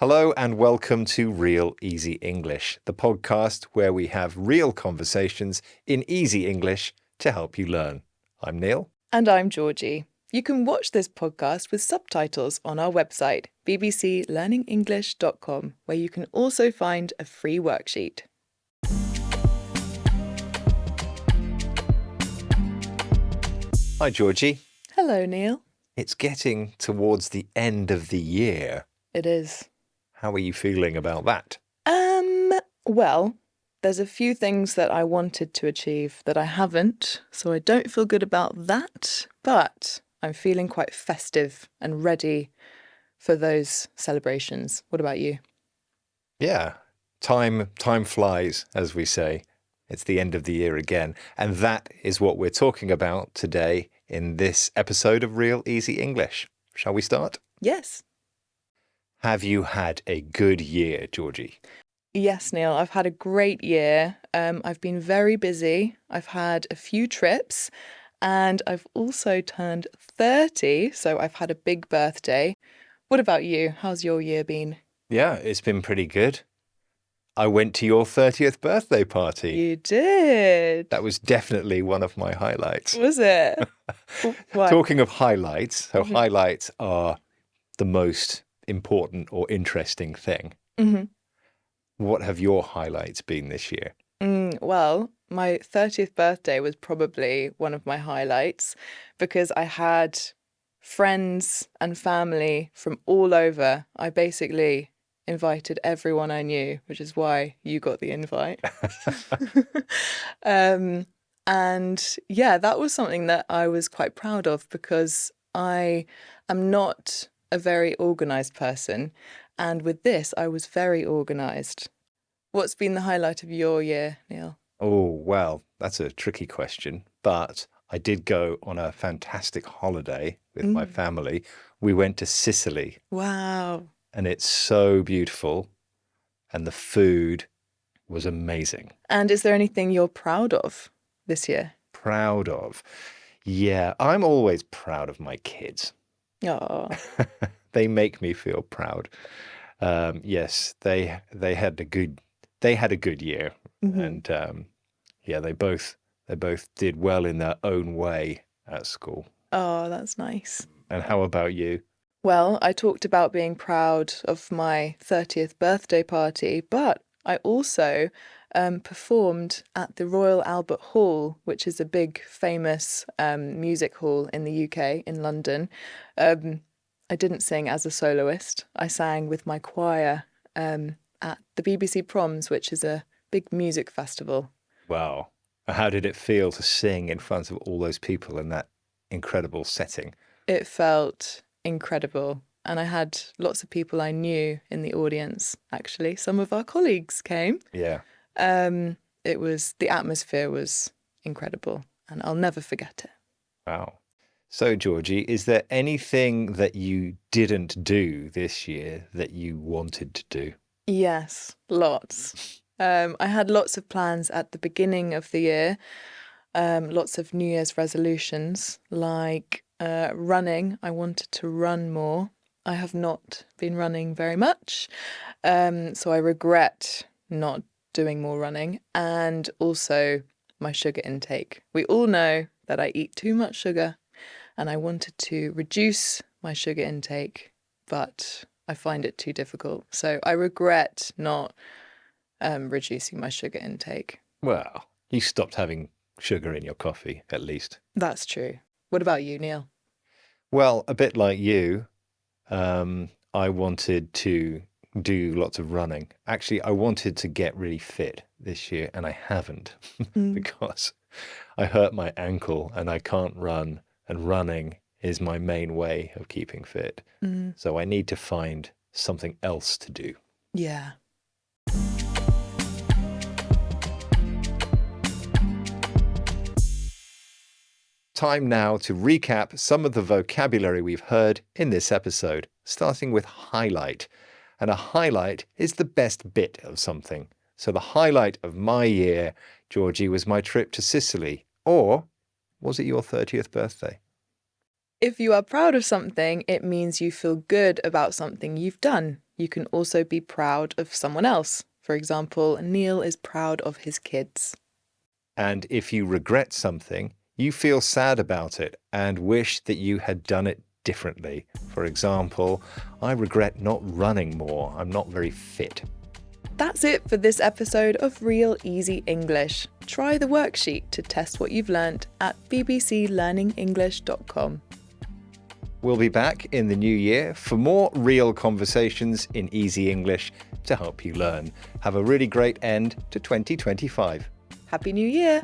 Hello and welcome to Real Easy English, the podcast where we have real conversations in easy English to help you learn. I'm Neil. And I'm Georgie. You can watch this podcast with subtitles on our website, bbclearningenglish.com, where you can also find a free worksheet. Hi, Georgie. Hello, Neil. It's getting towards the end of the year. It is. How are you feeling about that? Well, there's a few things that I wanted to achieve that I haven't, so I don't feel good about that, but I'm feeling quite festive and ready for those celebrations. What about you? Yeah, time flies, as we say. It's the end of the year again, and that is what we're talking about today in this episode of Real Easy English. Shall we start? Yes. Have you had a good year, Georgie? Yes, Neil, I've had a great year. I've been very busy. I've had a few trips and I've also turned 30, so I've had a big birthday. What about you? How's your year been? Yeah, it's been pretty good. I went to your 30th birthday party. You did. That was definitely one of my highlights. Was it? Why? Talking of highlights, so highlights are the most important or interesting thing. Mm-hmm. What have your highlights been this year? Well, my 30th birthday was probably one of my highlights because I had friends and family from all over. I basically invited everyone I knew, which is why you got the invite. And yeah, that was something that I was quite proud of because I am not a very organised person. And with this, I was very organised. What's been the highlight of your year, Neil? Oh, well, that's a tricky question, but I did go on a fantastic holiday with my family. We went to Sicily. Wow. And it's so beautiful, and the food was amazing. And is there anything you're proud of this year? Proud of? Yeah, I'm always proud of my kids. Oh. They make me feel proud. Yes, they had a good year, and yeah, they both did well in their own way at school. Oh, that's nice. And how about you? Well, I talked about being proud of my 30th birthday party, but I also performed at the Royal Albert Hall, which is a big, famous music hall in the UK, in London. I didn't sing as a soloist. I sang with my choir at the BBC Proms, which is a big music festival. Wow. How did it feel to sing in front of all those people in that incredible setting? It felt incredible. And I had lots of people I knew in the audience, actually. Some of our colleagues came. Yeah. The atmosphere was incredible, and I'll never forget it. Wow. So, Georgie, is there anything that you didn't do this year that you wanted to do? Yes, lots. I had lots of plans at the beginning of the year, lots of New Year's resolutions, like running. I wanted to run more. I have not been running very much, so I regret not doing more running, and also my sugar intake. We all know that I eat too much sugar, and I wanted to reduce my sugar intake, but I find it too difficult. So I regret not reducing my sugar intake. Well, you stopped having sugar in your coffee, at least. That's true. What about you, Neil? Well, a bit like you, I wanted to do lots of running. Actually, I wanted to get really fit this year, and I haven't because I hurt my ankle and I can't run, and running is my main way of keeping fit. So I need to find something else to do. Yeah. Time now to recap some of the vocabulary we've heard in this episode, starting with highlight. And a highlight is the best bit of something. So the highlight of my year, Georgie, was my trip to Sicily. Or was it your 30th birthday? If you are proud of something, it means you feel good about something you've done. You can also be proud of someone else. For example, Neil is proud of his kids. And if you regret something, you feel sad about it and wish that you had done it differently. For example, I regret not running more. I'm not very fit. That's it for this episode of Real Easy English. Try the worksheet to test what you've learnt at bbclearningenglish.com. We'll be back in the new year for more real conversations in easy English to help you learn. Have a really great end to 2025. Happy New Year!